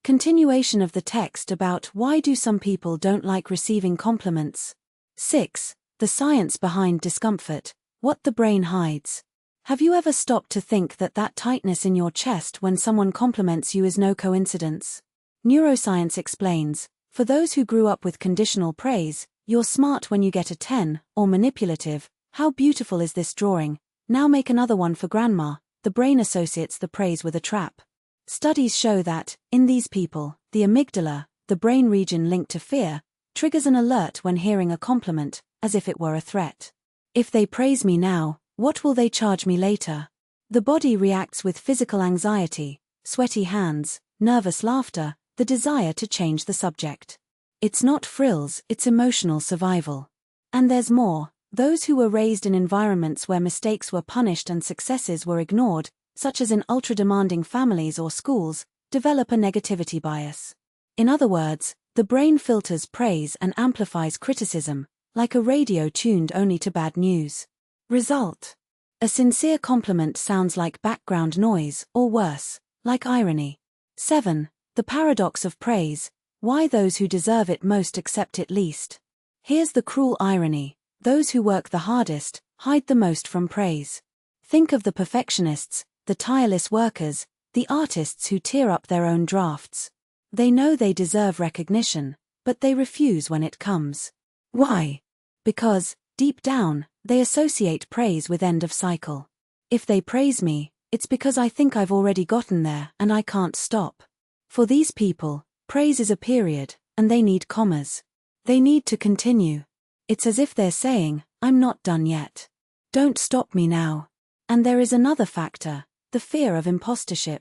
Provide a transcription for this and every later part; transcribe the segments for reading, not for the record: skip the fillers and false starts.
Continuation of the text about why do some people don't like receiving compliments. 6. The science behind discomfort, what the brain hides. Have you ever stopped to think that that tightness in your chest when someone compliments you is no coincidence? Neuroscience explains, for those who grew up with conditional praise, you're smart when you get a 10, or manipulative, how beautiful is this drawing, now make another one for grandma, the brain associates the praise with a trap. Studies show that, in these people, the amygdala, the brain region linked to fear, triggers an alert when hearing a compliment, as if it were a threat. If they praise me now, what will they charge me later? The body reacts with physical anxiety, sweaty hands, nervous laughter, the desire to change the subject. It's not frills, it's emotional survival. And there's more. Those who were raised in environments where mistakes were punished and successes were ignored, such as in ultra-demanding families or schools, develop a negativity bias. In other words, the brain filters praise and amplifies criticism, like a radio tuned only to bad news. Result: a sincere compliment sounds like background noise, or worse, like irony. 7. The paradox of praise, why those who deserve it most accept it least. Here's the cruel irony: those who work the hardest, hide the most from praise. Think of the perfectionists, the tireless workers, the artists who tear up their own drafts. They know they deserve recognition, but they refuse when it comes. Why? Because, deep down, they associate praise with end of cycle. If they praise me, it's because I think I've already gotten there and I can't stop. For these people, praise is a period, and they need commas. They need to continue. It's as if they're saying, I'm not done yet. Don't stop me now. And there is another factor, the fear of impostership.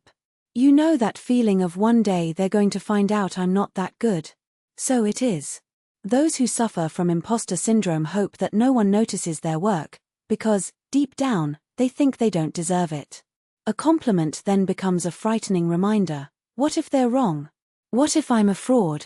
You know that feeling of one day they're going to find out I'm not that good. So it is. Those who suffer from imposter syndrome hope that no one notices their work, because, deep down, they think they don't deserve it. A compliment then becomes a frightening reminder. What if they're wrong? What if I'm a fraud?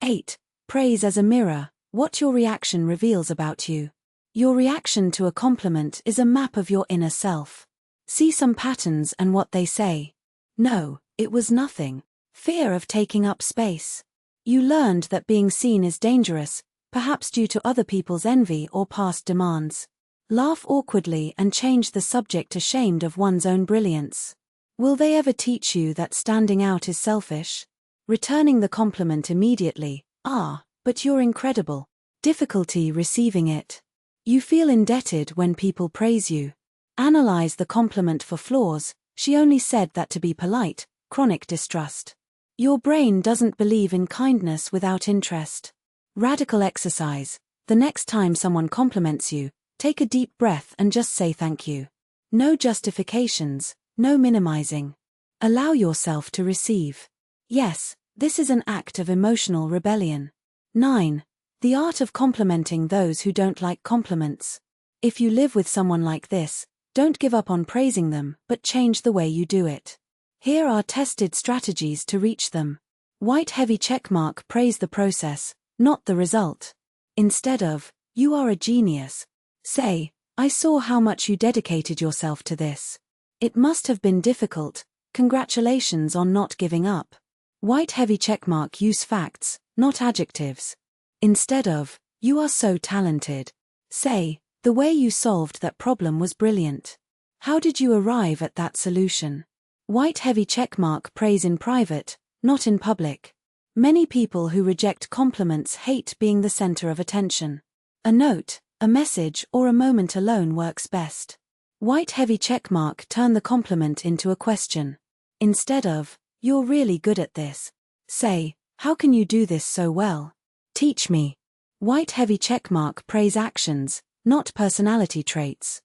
8. Praise as a mirror, what your reaction reveals about you. Your reaction to a compliment is a map of your inner self. See some patterns and what they say. No, it was nothing. Fear of taking up space. You learned that being seen is dangerous, perhaps due to other people's envy or past demands. Laugh awkwardly and change the subject, ashamed of one's own brilliance. Will they ever teach you that standing out is selfish? Returning the compliment immediately, but you're incredible. Difficulty receiving it. You feel indebted when people praise you. Analyze the compliment for flaws, she only said that to be polite, chronic distrust. Your brain doesn't believe in kindness without interest. Radical exercise. The next time someone compliments you, take a deep breath and just say thank you. No justifications, no minimizing. Allow yourself to receive. Yes, this is an act of emotional rebellion. 9. The art of complimenting those who don't like compliments. If you live with someone like this, don't give up on praising them, but change the way you do it. Here are tested strategies to reach them. White heavy checkmark: praise the process, not the result. Instead of, you are a genius, say, I saw how much you dedicated yourself to this. It must have been difficult, congratulations on not giving up. White heavy checkmark: use facts, not adjectives. Instead of, you are so talented, say, the way you solved that problem was brilliant. How did you arrive at that solution? White heavy checkmark: praise in private, not in public. Many people who reject compliments hate being the center of attention. A note, a message, or a moment alone works best. White heavy checkmark: turn the compliment into a question. Instead of, you're really good at this, say, how can you do this so well? Teach me. White heavy checkmark: praise actions, not personality traits.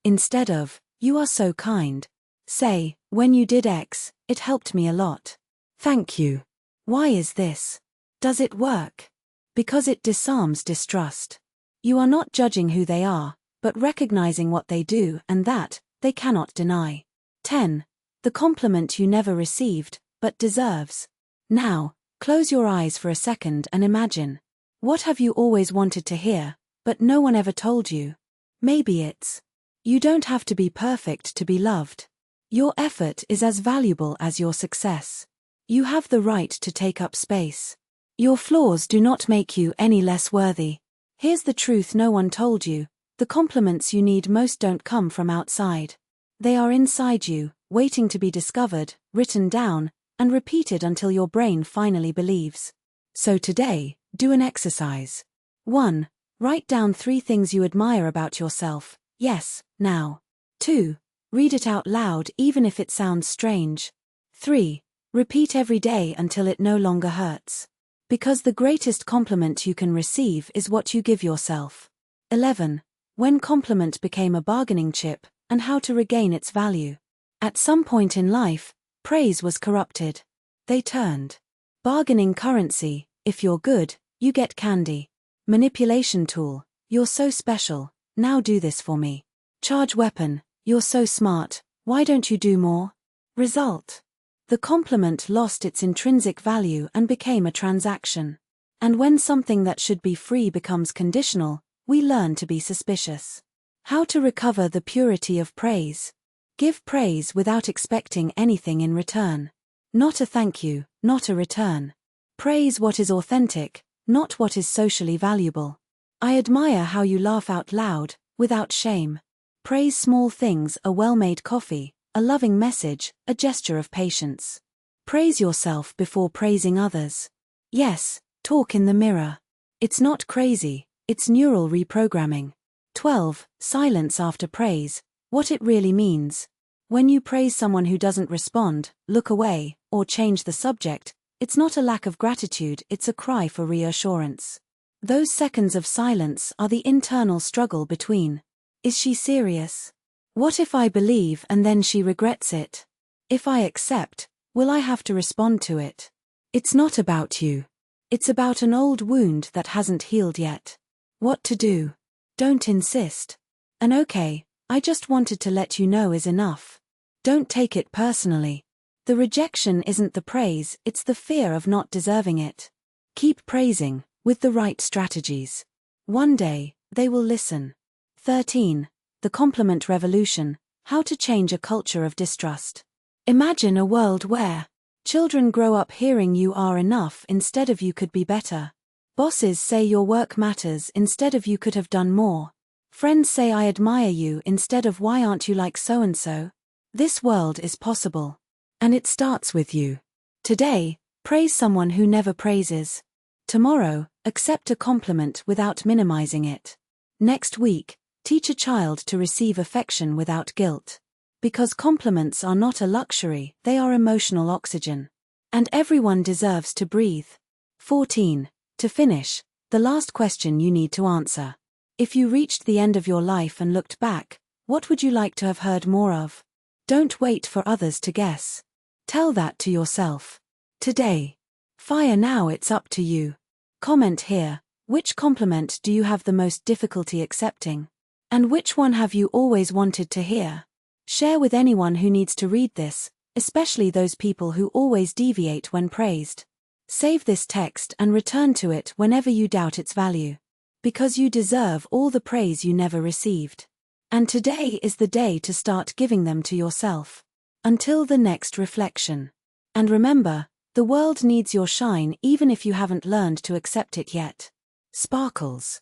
Instead of, you are so kind, say, when you did X, it helped me a lot. Thank you. Why is this? Does it work? Because it disarms distrust. You are not judging who they are, but recognizing what they do and that they cannot deny. 10. The compliment you never received, but deserves. Now, close your eyes for a second and imagine. What have you always wanted to hear, but no one ever told you? Maybe it's, you don't have to be perfect to be loved. Your effort is as valuable as your success. You have the right to take up space. Your flaws do not make you any less worthy. Here's the truth no one told you: the compliments you need most don't come from outside. They are inside you, waiting to be discovered, written down, and repeated until your brain finally believes. So today, do an exercise. 1. Write down 3 things you admire about yourself. Yes, now. 2. Read it out loud even if it sounds strange. 3. Repeat every day until it no longer hurts. Because the greatest compliment you can receive is what you give yourself. 11. When compliment became a bargaining chip, and how to regain its value. At some point in life, praise was corrupted. They turned bargaining currency: if you're good, you get candy. Manipulation tool: you're so special, now do this for me. Charge weapon: you're so smart, why don't you do more? Result: the compliment lost its intrinsic value and became a transaction. And when something that should be free becomes conditional, we learn to be suspicious. How to recover the purity of praise. Give praise without expecting anything in return. Not a thank you, not a return. Praise what is authentic, not what is socially valuable. I admire how you laugh out loud, without shame. Praise small things: a well-made coffee, a loving message, a gesture of patience. Praise yourself before praising others. Yes, talk in the mirror. It's not crazy, it's neural reprogramming. 12. Silence after praise. What it really means. When you praise someone who doesn't respond, look away, or change the subject, it's not a lack of gratitude, it's a cry for reassurance. Those seconds of silence are the internal struggle between: is she serious? What if I believe and then she regrets it? If I accept, will I have to respond to it? It's not about you. It's about an old wound that hasn't healed yet. What to do? Don't insist. An okay, I just wanted to let you know is enough. Don't take it personally. The rejection isn't the praise, it's the fear of not deserving it. Keep praising, with the right strategies. One day, they will listen. 13. The compliment revolution: how to change a culture of distrust. Imagine a world where children grow up hearing you are enough instead of you could be better. Bosses say your work matters instead of you could have done more. Friends say I admire you instead of why aren't you like so-and-so. This world is possible. And it starts with you. Today, praise someone who never praises. Tomorrow, accept a compliment without minimizing it. Next week, teach a child to receive affection without guilt. Because compliments are not a luxury, they are emotional oxygen. And everyone deserves to breathe. 14. To finish, the last question you need to answer. If you reached the end of your life and looked back, what would you like to have heard more of? Don't wait for others to guess. Tell that to yourself. Today. Fire now, it's up to you. Comment here: which compliment do you have the most difficulty accepting? And which one have you always wanted to hear? Share with anyone who needs to read this, especially those people who always deviate when praised. Save this text and return to it whenever you doubt its value. Because you deserve all the praise you never received. And today is the day to start giving them to yourself. Until the next reflection. And remember, the world needs your shine even if you haven't learned to accept it yet. Sparkles.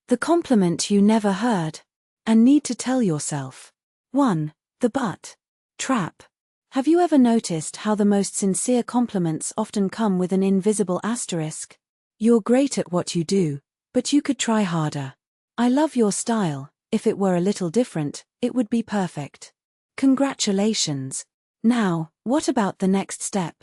The compliment you never heard. And need to tell yourself. 1. The but trap. Have you ever noticed how the most sincere compliments often come with an invisible asterisk? You're great at what you do, but you could try harder. I love your style, if it were a little different, it would be perfect. Congratulations. Now, what about the next step?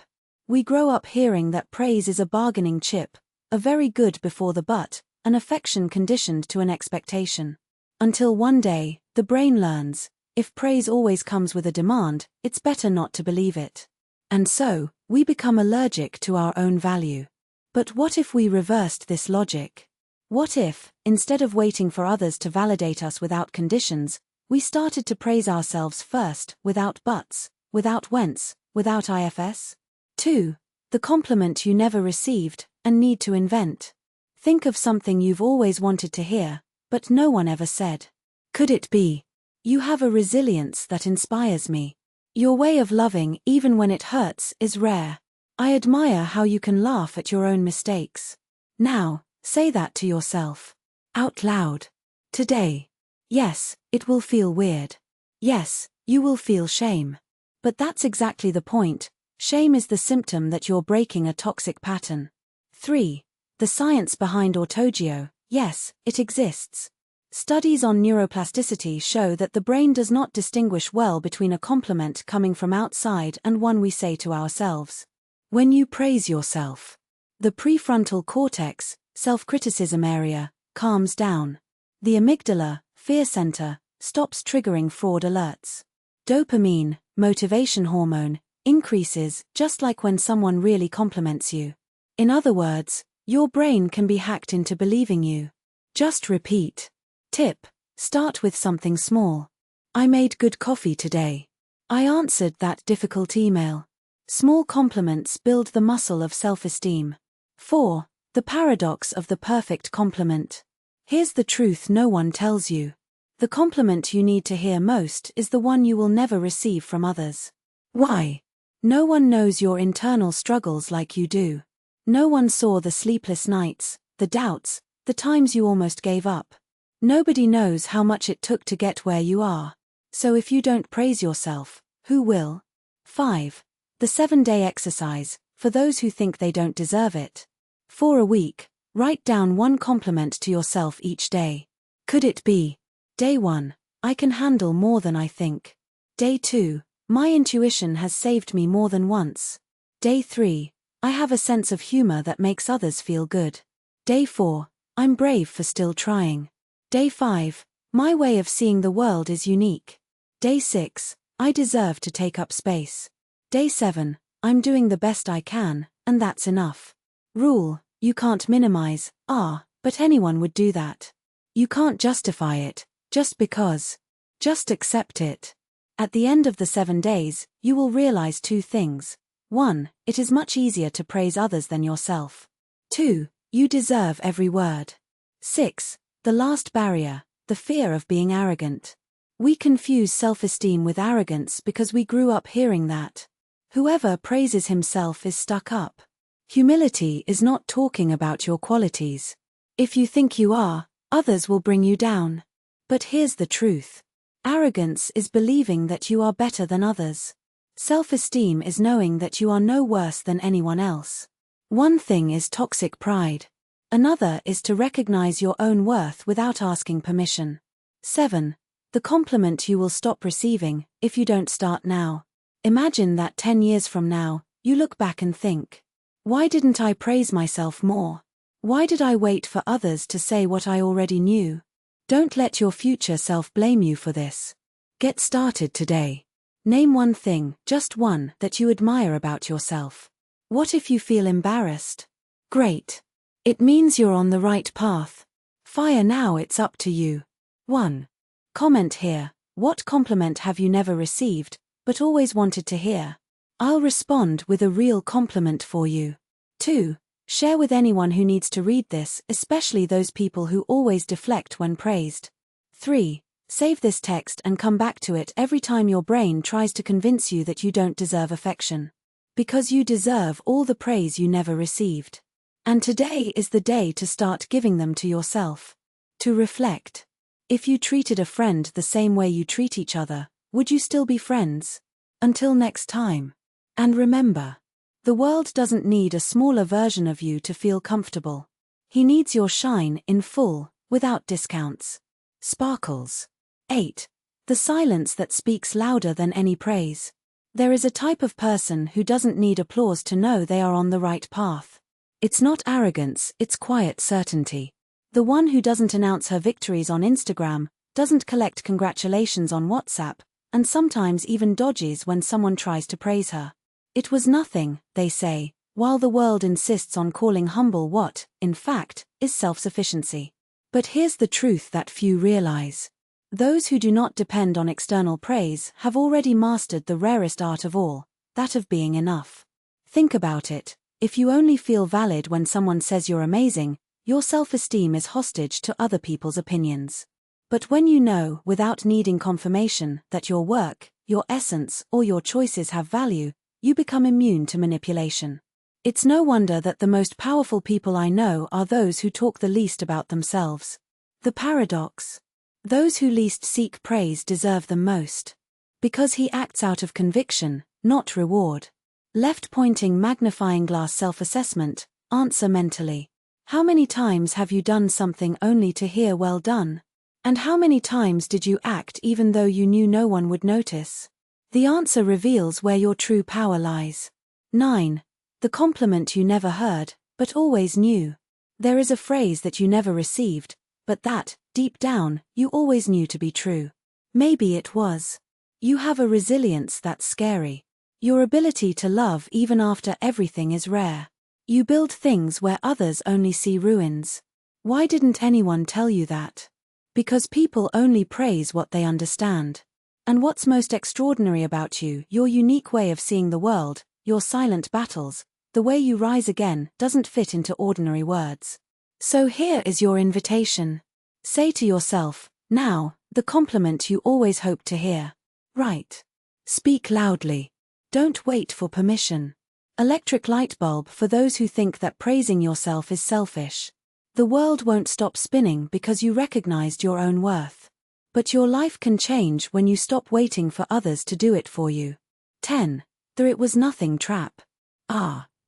We grow up hearing that praise is a bargaining chip, a very good before the but, an affection conditioned to an expectation. Until one day, the brain learns, if praise always comes with a demand, it's better not to believe it. And so, we become allergic to our own value. But what if we reversed this logic? What if, instead of waiting for others to validate us without conditions, we started to praise ourselves first, without buts, without whence, without ifs? 2. The compliment you never received, and need to invent. Think of something you've always wanted to hear, but no one ever said. Could it be? You have a resilience that inspires me. Your way of loving, even when it hurts, is rare. I admire how you can laugh at your own mistakes. Now, say that to yourself. Out loud. Today. Yes, it will feel weird. Yes, you will feel shame. But that's exactly the point. Shame is the symptom that you're breaking a toxic pattern. 3. The science behind autogeo. Yes, it exists. Studies on neuroplasticity show that the brain does not distinguish well between a compliment coming from outside and one we say to ourselves. When you praise yourself, the prefrontal cortex, self-criticism area, calms down. The amygdala, fear center, stops triggering fraud alerts. Dopamine, motivation hormone, increases just like when someone really compliments you. In other words, your brain can be hacked into believing you. Just repeat. Tip: start with something small. I made good coffee today. I answered that difficult email. Small compliments build the muscle of self-esteem. 4. The paradox of the perfect compliment. Here's the truth no one tells you. The compliment you need to hear most is the one you will never receive from others. Why? No one knows your internal struggles like you do. No one saw the sleepless nights, the doubts, the times you almost gave up. Nobody knows how much it took to get where you are. So if you don't praise yourself, who will? 5. The 7-day exercise, for those who think they don't deserve it. For a week, write down one compliment to yourself each day. Could it be? Day 1, I can handle more than I think. Day 2, my intuition has saved me more than once. Day 3, I have a sense of humor that makes others feel good. Day 4, I'm brave for still trying. Day 5, my way of seeing the world is unique. Day 6, I deserve to take up space. Day 7, I'm doing the best I can, and that's enough. Rule: you can't minimize, but anyone would do that. You can't justify it, just because. Just accept it. At the end of the 7 days, you will realize 2 things. 1, it is much easier to praise others than yourself. 2, you deserve every word. 6. The last barrier, the fear of being arrogant. We confuse self-esteem with arrogance because we grew up hearing that. Whoever praises himself is stuck up. Humility is not talking about your qualities. If you think you are, others will bring you down. But here's the truth. Arrogance is believing that you are better than others. Self-esteem is knowing that you are no worse than anyone else. One thing is toxic pride. Another is to recognize your own worth without asking permission. 7. The compliment you will stop receiving if you don't start now. Imagine that 10 years from now, you look back and think, why didn't I praise myself more? Why did I wait for others to say what I already knew? Don't let your future self blame you for this. Get started today. Name one thing, just one, that you admire about yourself. What if you feel embarrassed? Great. It means you're on the right path. Fire now, it's up to you. 1. Comment here, what compliment have you never received, but always wanted to hear? I'll respond with a real compliment for you. 2. Share with anyone who needs to read this, especially those people who always deflect when praised. 3. Save this text and come back to it every time your brain tries to convince you that you don't deserve affection. Because you deserve all the praise you never received. And today is the day to start giving them to yourself. To reflect. If you treated a friend the same way you treat each other, would you still be friends? Until next time. And remember, the world doesn't need a smaller version of you to feel comfortable. He needs your shine in full, without discounts. Sparkles. 8. The silence that speaks louder than any praise. There is a type of person who doesn't need applause to know they are on the right path. It's not arrogance, it's quiet certainty. The one who doesn't announce her victories on Instagram, doesn't collect congratulations on WhatsApp, and sometimes even dodges when someone tries to praise her. It was nothing, they say, while the world insists on calling humble what, in fact, is self-sufficiency. But here's the truth that few realize. Those who do not depend on external praise have already mastered the rarest art of all, that of being enough. Think about it. If you only feel valid when someone says you're amazing, your self-esteem is hostage to other people's opinions. But when you know, without needing confirmation, that your work, your essence, or your choices have value, you become immune to manipulation. It's no wonder that the most powerful people I know are those who talk the least about themselves. The paradox. Those who least seek praise deserve them most. Because he acts out of conviction, not reward. Left-pointing magnifying glass self-assessment. Answer mentally. How many times have you done something only to hear well done? And how many times did you act even though you knew no one would notice? The answer reveals where your true power lies. 9. The compliment you never heard, but always knew. There is a phrase that you never received, but that, deep down, you always knew to be true. Maybe it was. You have a resilience that's scary. Your ability to love even after everything is rare. You build things where others only see ruins. Why didn't anyone tell you that? Because people only praise what they understand. And what's most extraordinary about you, your unique way of seeing the world, your silent battles, the way you rise again, doesn't fit into ordinary words. So here is your invitation. Say to yourself, now, the compliment you always hoped to hear. Right. Speak loudly. Don't wait for permission. Electric light bulb for those who think that praising yourself is selfish. The world won't stop spinning because you recognized your own worth. But your life can change when you stop waiting for others to do it for you. 10. The it was nothing trap.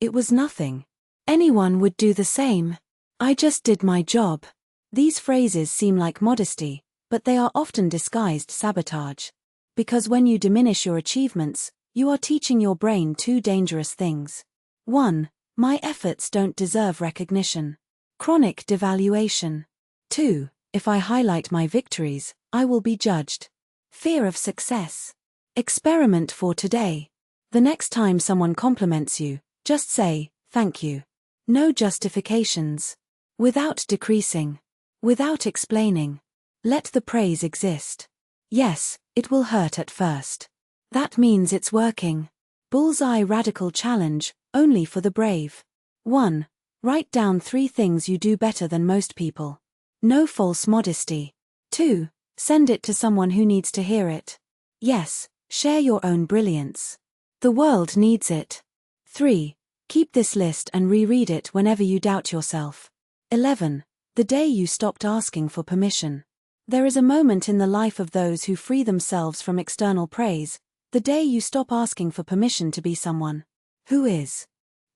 It was nothing. Anyone would do the same. I just did my job. These phrases seem like modesty, but they are often disguised sabotage. Because when you diminish your achievements, you are teaching your brain two dangerous things. 1. My efforts don't deserve recognition. Chronic devaluation. 2. If I highlight my victories, I will be judged. Fear of success. Experiment for today. The next time someone compliments you, just say, thank you. No justifications. Without decreasing. Without explaining. Let the praise exist. Yes, it will hurt at first. That means it's working. Bullseye radical challenge, only for the brave. 1. Write down 3 things you do better than most people. No false modesty. 2. Send it to someone who needs to hear it. Yes, share your own brilliance. The world needs it. 3. Keep this list and reread it whenever you doubt yourself. 11. The day you stopped asking for permission. There is a moment in the life of those who free themselves from external praise, the day you stop asking for permission to be someone who is.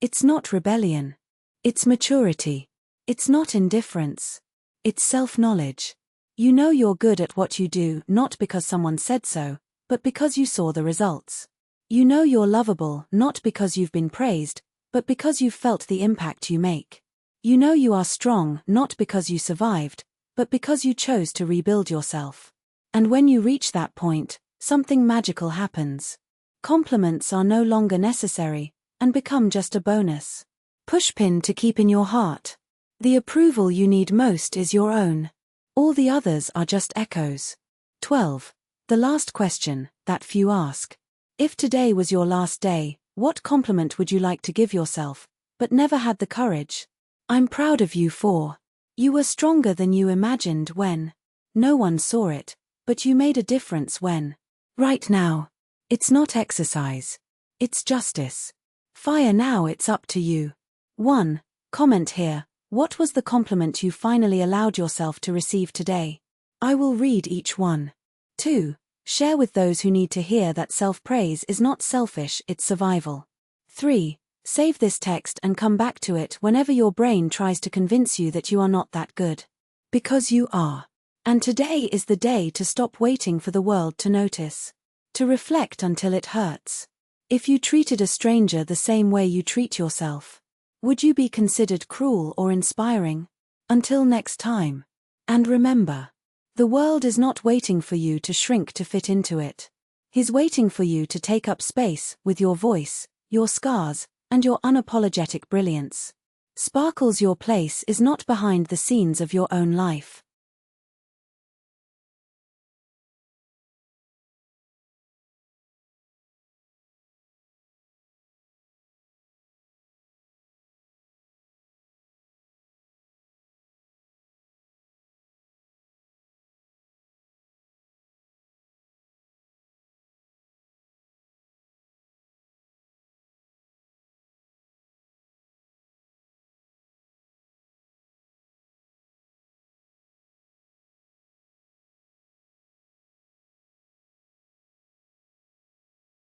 It's not rebellion. It's maturity. It's not indifference. It's self-knowledge. You know you're good at what you do not because someone said so, but because you saw the results. You know you're lovable not because you've been praised, but because you've felt the impact you make. You know you are strong not because you survived, but because you chose to rebuild yourself. And when you reach that point, something magical happens. Compliments are no longer necessary, and become just a bonus. Pushpin to keep in your heart. The approval you need most is your own. All the others are just echoes. 12. The last question, that few ask. If today was your last day, what compliment would you like to give yourself, but never had the courage? I'm proud of you for. You were stronger than you imagined when. No one saw it, but you made a difference when. Right now. It's not exercise. It's justice. Fire now, it's up to you. 1. Comment here. What was the compliment you finally allowed yourself to receive today? I will read each one. 2. Share with those who need to hear that self-praise is not selfish, it's survival. 3. Save this text and come back to it whenever your brain tries to convince you that you are not that good. Because you are. And today is the day to stop waiting for the world to notice. To reflect until it hurts. If you treated a stranger the same way you treat yourself, would you be considered cruel or inspiring? Until next time. And remember, the world is not waiting for you to shrink to fit into it. He's waiting for you to take up space with your voice, your scars, and your unapologetic brilliance. Sparkles, your place is not behind the scenes of your own life.